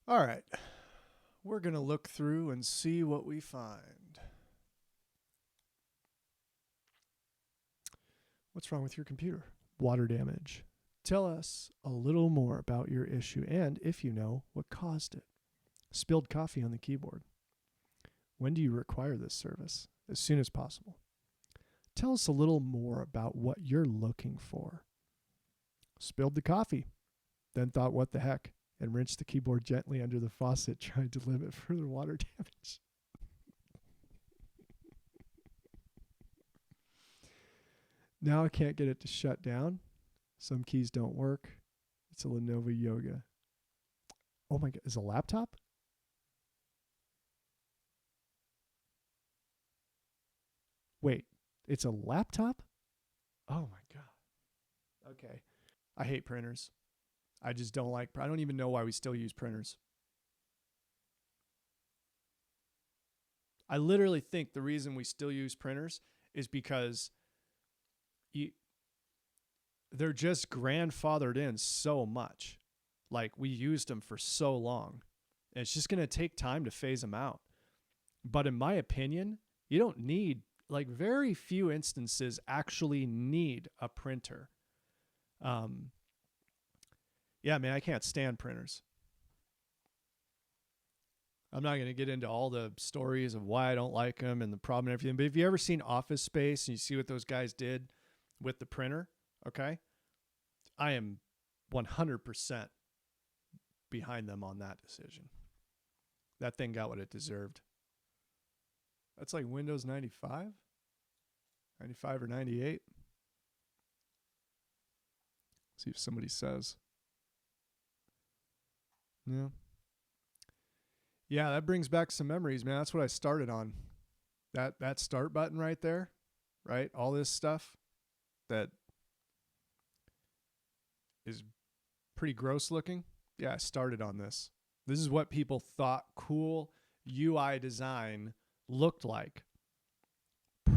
All right. We're going to look through and see what we find. What's wrong with your computer? Water damage. Tell us a little more about your issue and, if you know, what caused it. Spilled coffee on the keyboard. When do you require this service? As soon as possible. Tell us a little more about what you're looking for. Spilled the coffee, then thought, what the heck, and rinsed the keyboard gently under the faucet, trying to limit further water damage. Now I can't get it to shut down. Some keys don't work. It's a Lenovo Yoga. Oh my God, is it a laptop? Wait, it's a laptop? Oh my God. Okay. I hate printers. I just don't like, I don't even know why we still use printers. I literally think the reason we still use printers is because they're just grandfathered in so much. Like, we used them for so long. And it's just going to take time to phase them out. But in my opinion, you don't need, like, very few instances actually need a printer. Yeah, man, I can't stand printers. I'm not going to get into all the stories of why I don't like them and the problem and everything. But have you ever seen Office Space and you see what those guys did with the printer? Okay. I am 100% behind them on that decision. That thing got what it deserved. That's like Windows 95? 95 or 98? See if somebody says. Yeah. Yeah, that brings back some memories, man. That's what I started on. That start button right there, right? All this stuff that is pretty gross looking. Yeah, I started on this. This is what people thought cool UI design looked like.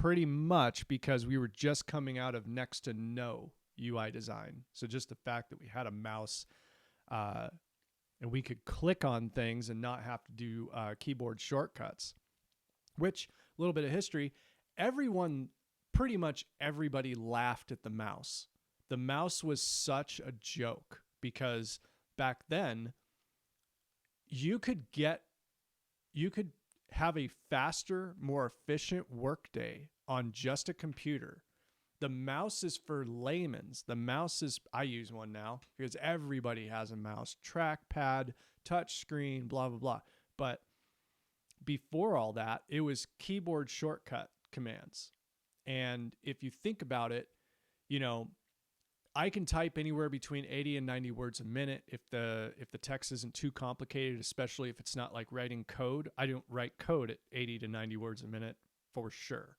Pretty much because we were just coming out of next to no UI design. So just the fact that we had a mouse and we could click on things and not have to do keyboard shortcuts, which, a little bit of history, pretty much everybody laughed at the mouse. The mouse was such a joke because back then you could have a faster, more efficient workday on just a computer. The mouse is for layman's. I use one now because everybody has a mouse, trackpad, touch screen, blah, blah, blah. But before all that, it was keyboard shortcut commands. And if you think about it, I can type anywhere between 80 and 90 words a minute if the text isn't too complicated, especially if it's not like writing code. I don't write code at 80 to 90 words a minute for sure.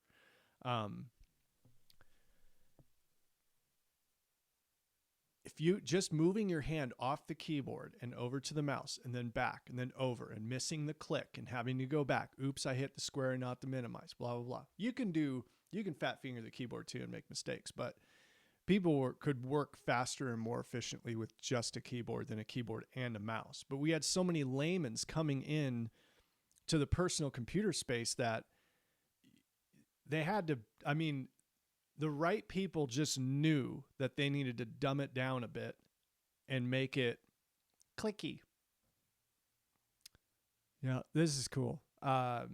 If you just moving your hand off the keyboard and over to the mouse and then back and then over and missing the click and having to go back. Oops, I hit the square and not the minimize, blah, blah, blah. You can fat finger the keyboard too and make mistakes, but people could work faster and more efficiently with just a keyboard than a keyboard and a mouse. But we had so many layman's coming in to the personal computer space that they had to, the right people just knew that they needed to dumb it down a bit and make it clicky. Yeah, this is cool. I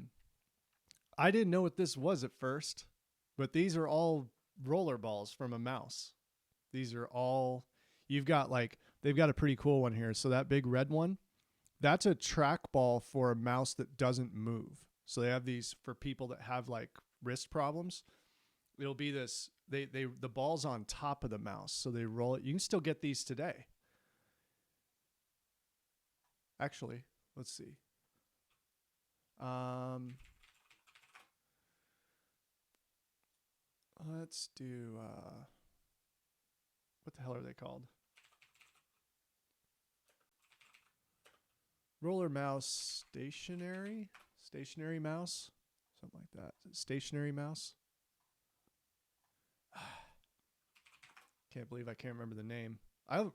didn't know what this was at first, but these are all roller balls from a mouse. These are all, they've got a pretty cool one here. So that big red one, that's a trackball for a mouse that doesn't move. So they have these for people that have like wrist problems. It'll be this, the ball's on top of the mouse. So they roll it. You can still get these today. Actually, let's see. Let's do, what the hell are they called? Roller mouse stationary mouse, something like that. Stationary mouse. Can't believe I can't remember the name. I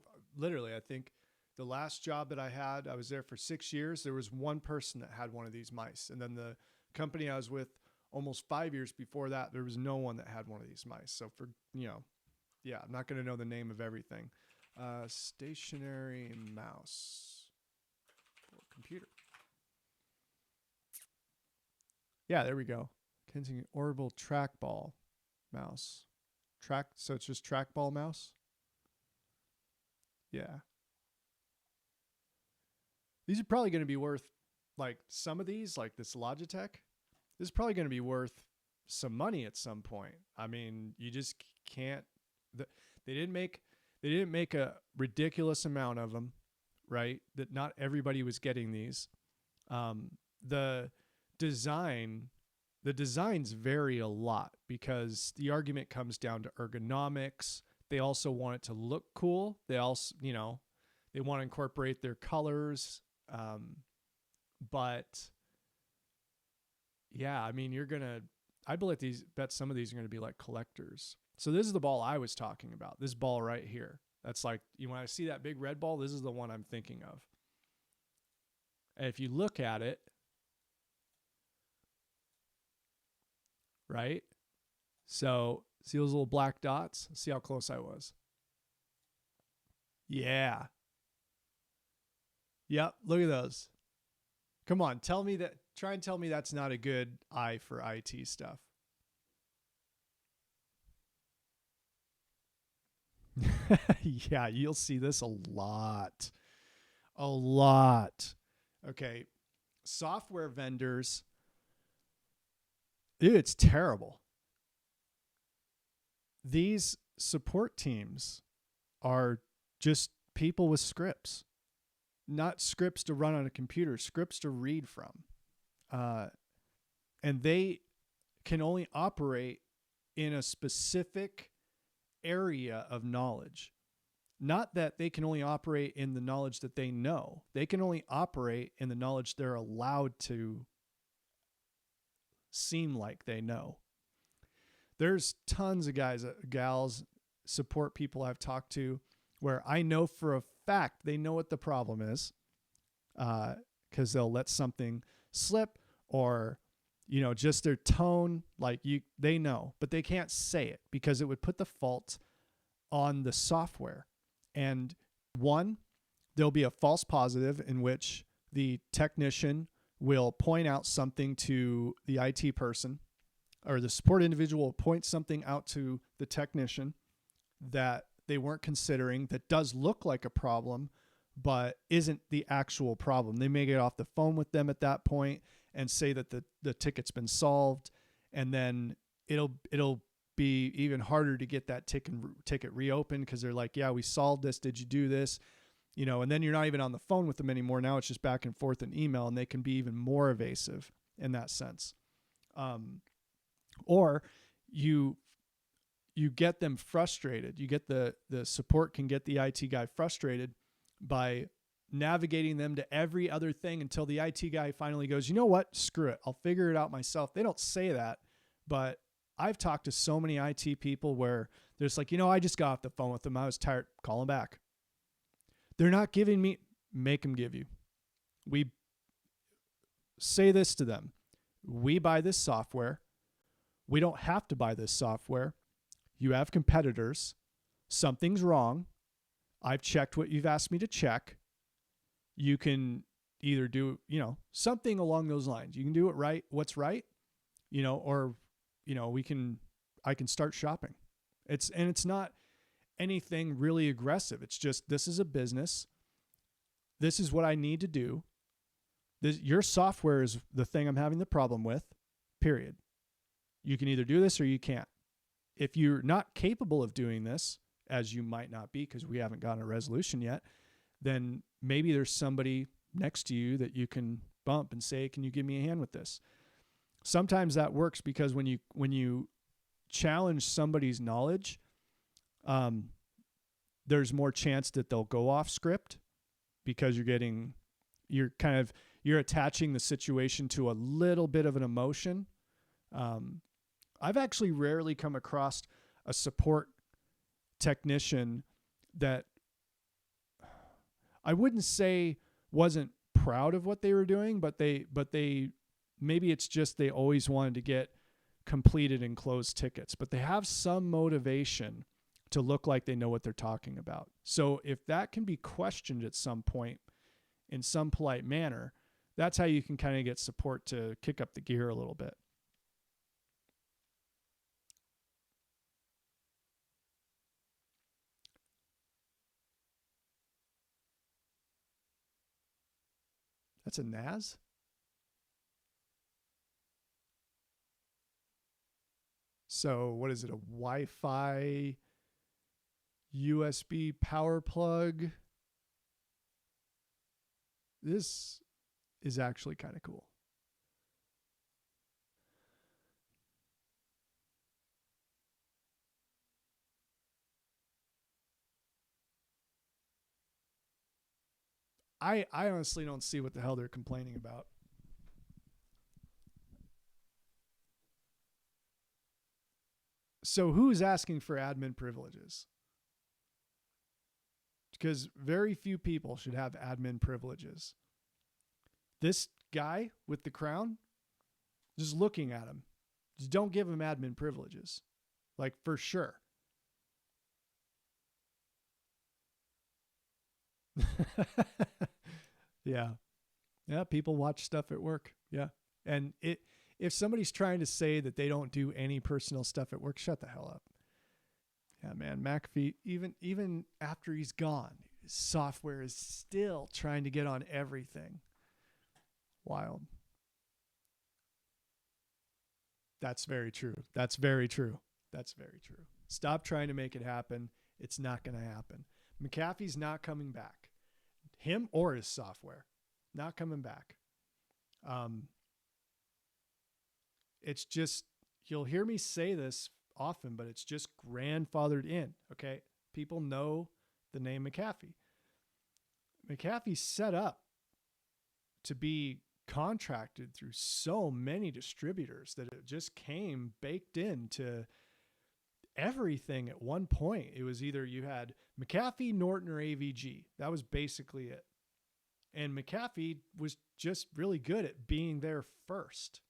think The last job that I had, I was there for 6 years. There was one person that had one of these mice. And then the company I was with almost 5 years before that, there was no one that had one of these mice. So for, yeah, I'm not going to know the name of everything. Stationary mouse or computer. Yeah, there we go. Kensington Orbital trackball mouse. So it's just trackball mouse? Yeah. These are probably going to be worth, like some of these, like this Logitech, this is probably going to be worth some money at some point. I mean, you just can't. They didn't make a ridiculous amount of them, right? That not everybody was getting these. The designs vary a lot because the argument comes down to ergonomics. They also want it to look cool. They also, they want to incorporate their colors. But yeah, I mean, I bet some of these are going to be like collectors. So this is the ball I was talking about. This ball right here. That's like, when I see that big red ball, this is the one I'm thinking of. And if you look at it, right? So see those little black dots? See how close I was. Yeah. Yep. Look at those. Come on. Try and tell me that's not a good eye for IT stuff. Yeah, you'll see this a lot. A lot. Okay. Software vendors. Dude, it's terrible. These support teams are just people with scripts, not scripts to run on a computer, scripts to read from. And they can only operate in a specific area of knowledge. Not that they can only operate in the knowledge that they know. They can only operate in the knowledge they're allowed to seem like they know. There's tons of gals, support people I've talked to where I know for a fact they know what the problem is, because they'll let something slip or, just their tone, they know, but they can't say it because it would put the fault on the software. And one, there'll be a false positive in which the technician will point out something to the IT person, or the support individual will point something out to the technician that they weren't considering, that does look like a problem, but isn't the actual problem. They may get off the phone with them at that point and say that the ticket's been solved. And then it'll be even harder to get that ticket reopened because they're like, yeah, we solved this. Did you do this? And then you're not even on the phone with them anymore. Now it's just back and forth in email, and they can be even more evasive in that sense. Or you get them frustrated. You get the support can get the IT guy frustrated by navigating them to every other thing until the IT guy finally goes, you know what? Screw it. I'll figure it out myself. They don't say that, but I've talked to so many IT people where there's like, I just got off the phone with them. I was tired. Call them back. They're not giving me, make them give you. We say this to them. We buy this software. We don't have to buy this software. You have competitors. Something's wrong. I've checked what you've asked me to check. You can either do, something along those lines. You can do it right, what's right, or, I can start shopping. It's not anything really aggressive. It's just, this is a business. This is what I need to do. Your software is the thing I'm having the problem with, period. You can either do this or you can't. If you're not capable of doing this, as you might not be because we haven't gotten a resolution yet, then maybe there's somebody next to you that you can bump and say, can you give me a hand with this? Sometimes that works because when you challenge somebody's knowledge, there's more chance that they'll go off script because you're attaching the situation to a little bit of an emotion. I've actually rarely come across a support technician that I wouldn't say wasn't proud of what they were doing, but they maybe it's just they always wanted to get completed and closed tickets, but they have some motivation to look like they know what they're talking about. So if that can be questioned at some point in some polite manner, that's how you can kind of get support to kick up the gear a little bit. That's a NAS? So what is it, a Wi-Fi USB power plug? This is actually kind of cool. I honestly don't see what the hell they're complaining about. So who's asking for admin privileges? Because very few people should have admin privileges. This guy with the crown, just looking at him, just don't give him admin privileges. Like, for sure. Yeah. Yeah, people watch stuff at work. Yeah. And if somebody's trying to say that they don't do any personal stuff at work, shut the hell up. Yeah, man, McAfee, even after he's gone, his software is still trying to get on everything. Wild. That's very true. That's very true. That's very true. Stop trying to make it happen. It's not going to happen. McAfee's not coming back. Him or his software, not coming back. It's just, you'll hear me say this often, but it's just grandfathered in. Okay. People know the name McAfee. McAfee's set up to be contracted through so many distributors that it just came baked into everything at one point. It was either you had McAfee, Norton, or AVG. That was basically it. And McAfee was just really good at being there first.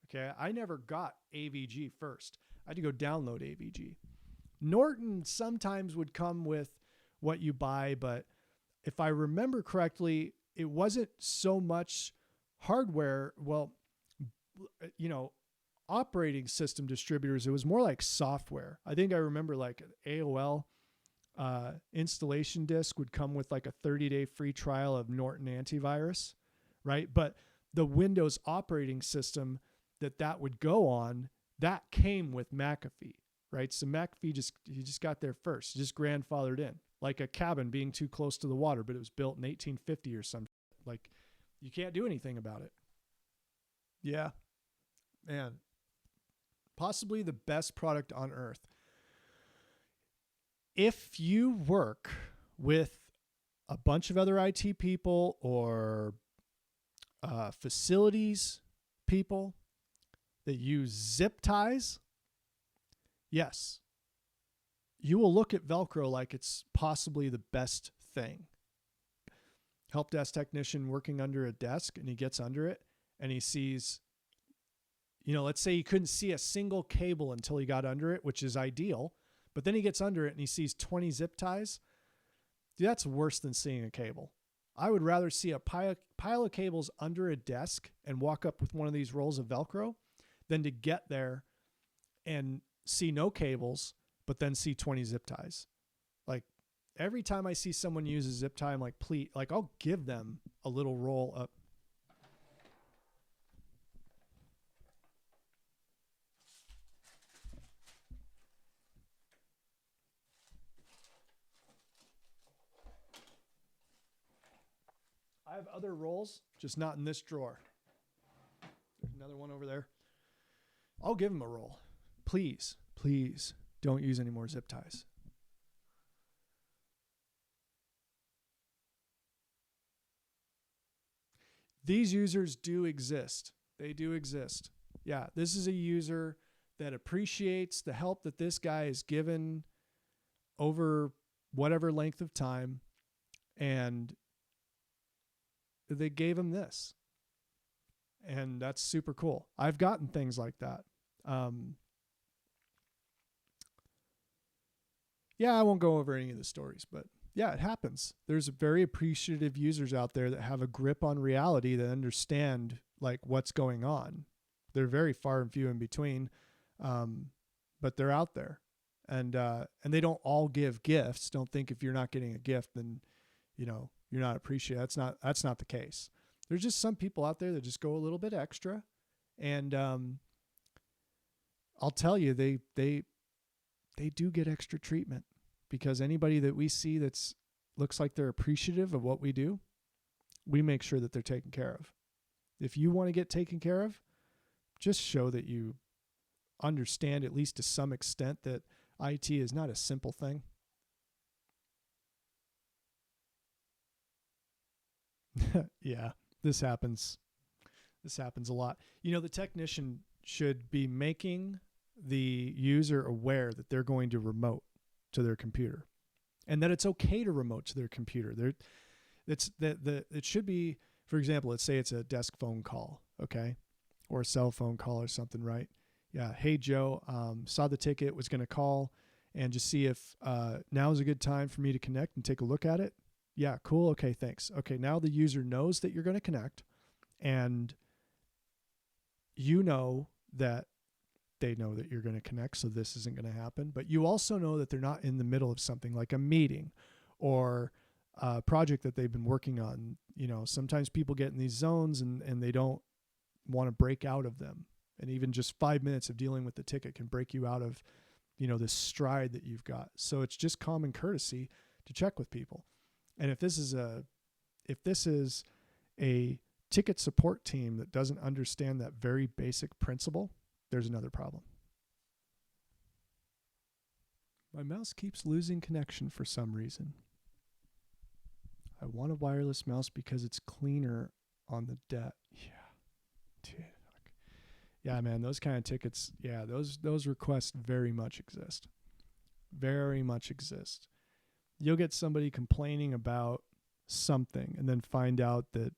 Okay. I never got AVG first. I had to go download AVG. Norton sometimes would come with what you buy, but if I remember correctly, it wasn't so much hardware. Well, operating system distributors, it was more like software. I think I remember like an AOL installation disc would come with like a 30-day free trial of Norton antivirus, right? But the Windows operating system that would go on, that came with McAfee, right? So McAfee just got there first, just grandfathered in, like a cabin being too close to the water, but it was built in 1850 or something. Like, you can't do anything about it. Yeah, man. Possibly the best product on earth. If you work with a bunch of other IT people or facilities people that use zip ties, yes, you will look at Velcro like it's possibly the best thing. Help desk technician working under a desk, and he gets under it and he sees, let's say he couldn't see a single cable until he got under it, which is ideal. But then he gets under it and he sees 20 zip ties. Dude, that's worse than seeing a cable. I would rather see a pile of cables under a desk and walk up with one of these rolls of Velcro than to get there and see no cables, but then see 20 zip ties. Like, every time I see someone use a zip tie, I'm like, please, like, I'll give them a little roll up. I have other rolls, just not in this drawer. There's another one over there. I'll give them a roll. Please, please don't use any more zip ties. These users do exist. They do exist. Yeah, this is a user that appreciates the help that this guy is given over whatever length of time. And they gave him this. And that's super cool. I've gotten things like that. Yeah, I won't go over any of the stories, but yeah, it happens. There's very appreciative users out there that have a grip on reality, that understand like what's going on. They're very far and few in between, but they're out there, and they don't all give gifts. Don't think if you're not getting a gift, then you're not appreciated. That's not the case. There's just some people out there that just go a little bit extra, and I'll tell you, they do get extra treatment, because anybody that we see that's looks like they're appreciative of what we do, we make sure that they're taken care of. If you want to get taken care of, just show that you understand, at least to some extent, that IT is not a simple thing. Yeah, this happens. This happens a lot. The technician should be making the user aware that they're going to remote to their computer, and that it's okay to remote to their computer. It should be, for example, let's say it's a desk phone call, okay, or a cell phone call or something, right? Yeah. Hey, Joe, saw the ticket, was going to call and just see if now is a good time for me to connect and take a look at it. Yeah, cool. Okay, thanks. Okay, now the user knows that you're going to connect, and you know that they know that you're going to connect, so this isn't going to happen. But you also know that they're not in the middle of something like a meeting or a project that they've been working on. Sometimes people get in these zones and they don't want to break out of them. And even just 5 minutes of dealing with the ticket can break you out of, this stride that you've got. So it's just common courtesy to check with people. And if this is a ticket support team that doesn't understand that very basic principle, there's another problem. My mouse keeps losing connection for some reason. I want a wireless mouse because it's cleaner on the debt. Yeah. Dude. Yeah, man, those kind of tickets, yeah, those requests very much exist. Very much exist. You'll get somebody complaining about something and then find out that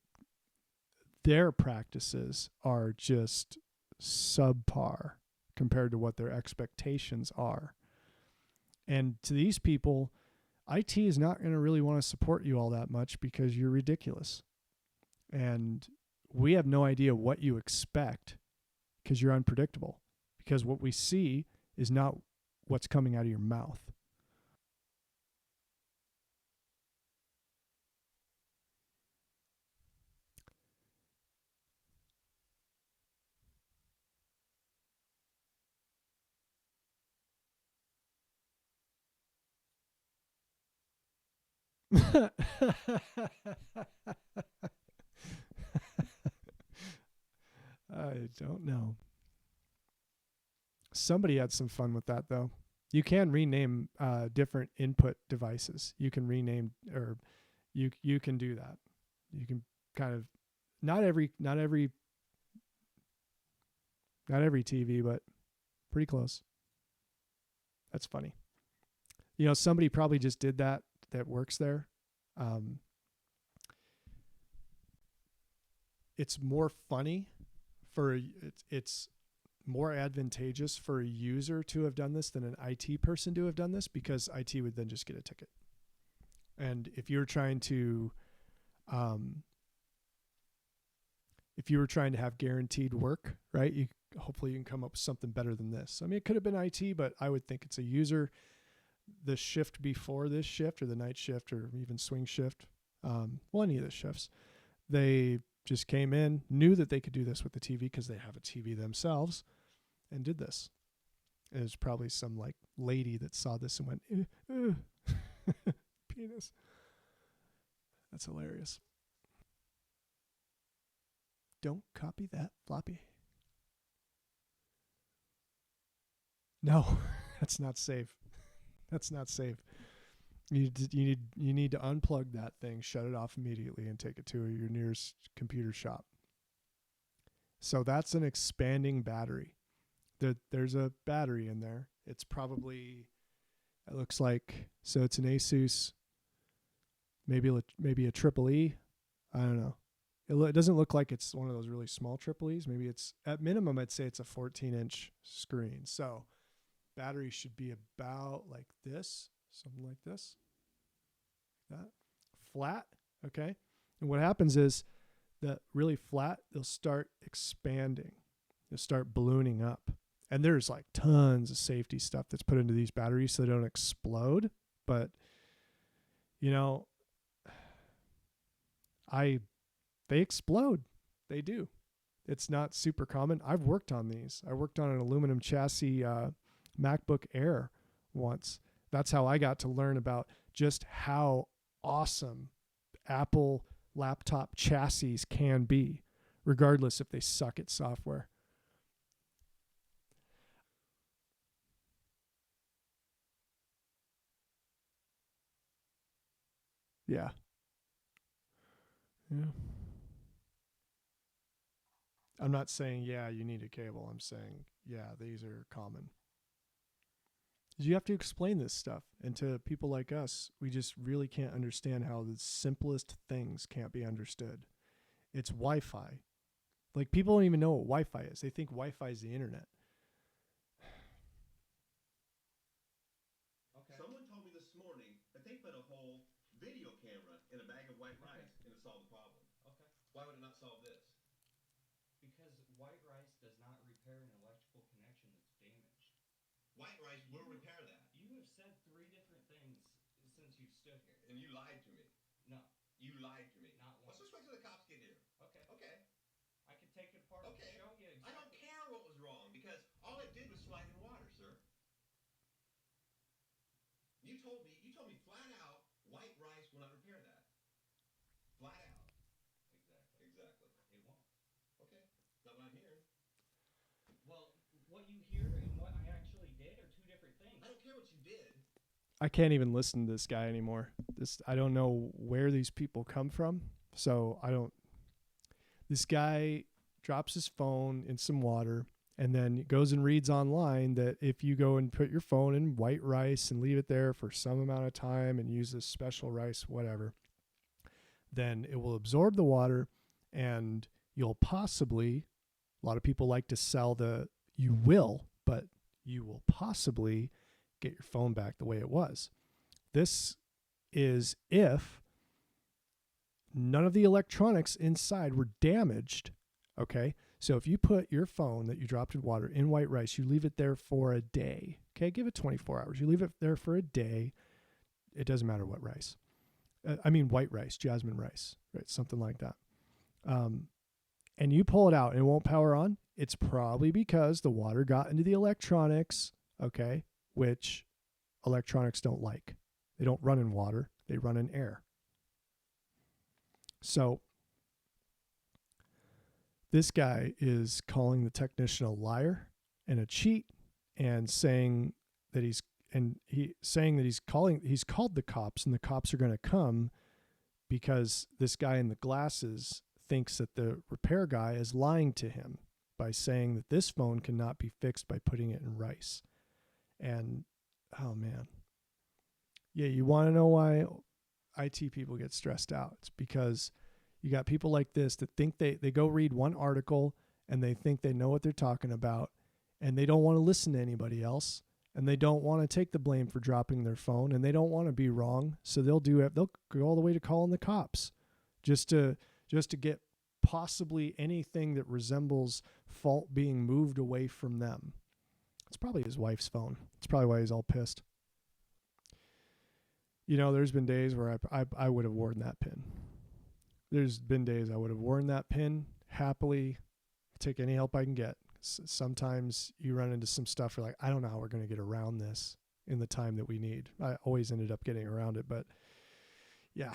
their practices are just subpar compared to what their expectations are. And to these people, IT is not going to really want to support you all that much because you're ridiculous. And we have no idea what you expect because you're unpredictable. Because what we see is not what's coming out of your mouth. I don't know. Somebody had some fun with that, though. You can rename different input devices. You can rename, or you can do that. You can kind of not every TV, but pretty close. That's funny. Somebody probably just did that works there. It's more funny it's more advantageous for a user to have done this than an IT person to have done this, because IT would then just get a ticket. And if you're trying to have guaranteed work, right, hopefully you can come up with something better than this. I mean, it could have been IT, but I would think it's a user. The shift before this shift, or the night shift, or even swing shift, any of the shifts, they just came in, knew that they could do this with the TV because they have a TV themselves, and did this. It was probably some like lady that saw this and went, penis. That's hilarious. Don't copy that floppy. No, that's not safe. That's not safe. You need to unplug that thing, shut it off immediately, and take it to your nearest computer shop. So that's an expanding battery. There's a battery in there. It's probably, it looks like, so it's an Asus, maybe a triple E. I don't know. It doesn't look like it's one of those really small triple E's. Maybe it's at minimum, I'd say it's a 14-inch screen. So battery should be about like this, something like this, like that, flat. Okay. And what happens is that really flat, they'll start expanding. They'll start ballooning up. And there's like tons of safety stuff that's put into these batteries so they don't explode. But, you know, they explode. They do. It's not super common. I've worked on these. I worked on an aluminum chassis MacBook Air once. That's how I got to learn about just how awesome Apple laptop chassis can be, regardless if they suck at software. Yeah. Yeah. I'm not saying, yeah, you need a cable. I'm saying, yeah, these are common. You have to explain this stuff. And to people like us, we just really can't understand how the simplest things can't be understood. It's Wi-Fi. Like, people don't even know what Wi-Fi is. They think Wi-Fi is the internet. Okay. Someone told me this morning that they put a whole video camera in a bag of white rice and it solved the problem. Okay. Why would it not solve this? Because white rice does not repair an electrical connection that's damaged. White rice will repair that. You have said three different things since you've stood here. And you lied to me. No. You lied to me. Not once. Let's just wait till the cops get here. Okay. Okay. I can take it apart and show you exactly. I don't care what was wrong because all it did was slide in water, sir. You told me flat out, white rice will not repair that. Flat out. Exactly. Exactly. It won't. Okay. Not what I'm hearing. Well, what you hear and what I actually did are two different things. I don't care what you did. I can't even listen to this guy anymore. I don't know where these people come from. So this guy drops his phone in some water and then goes and reads online that if you go and put your phone in white rice and leave it there for some amount of time and use this special rice, whatever, then it will absorb the water and you'll possibly, a lot of people like to sell you will possibly get your phone back the way it was. This is if none of the electronics inside were damaged. Okay. So if you put your phone that you dropped in water in white rice, you leave it there for a day. Okay. Give it 24 hours. You leave it there for a day. It doesn't matter what rice. White rice, jasmine rice, right? Something like that. And you pull it out and it won't power on. It's probably because the water got into the electronics. Okay. Which electronics don't like. They don't run in water. They run in air. So this guy is calling the technician a liar and a cheat and saying that he's called the cops and the cops are going to come because this guy in the glasses thinks that the repair guy is lying to him by saying that this phone cannot be fixed by putting it in rice. And oh man. Yeah, you want to know why IT people get stressed out? It's because you got people like this that think they go read one article and they think they know what they're talking about and they don't want to listen to anybody else and they don't want to take the blame for dropping their phone and they don't want to be wrong. So they'll go all the way to calling the cops just to get possibly anything that resembles fault being moved away from them. It's probably his wife's phone. It's probably why he's all pissed. You know, there's been days where I would have worn that pin. There's been days I would have worn that pin happily, take any help I can get. Sometimes you run into some stuff where like, I don't know how we're going to get around this in the time that we need. I always ended up getting around it, but yeah,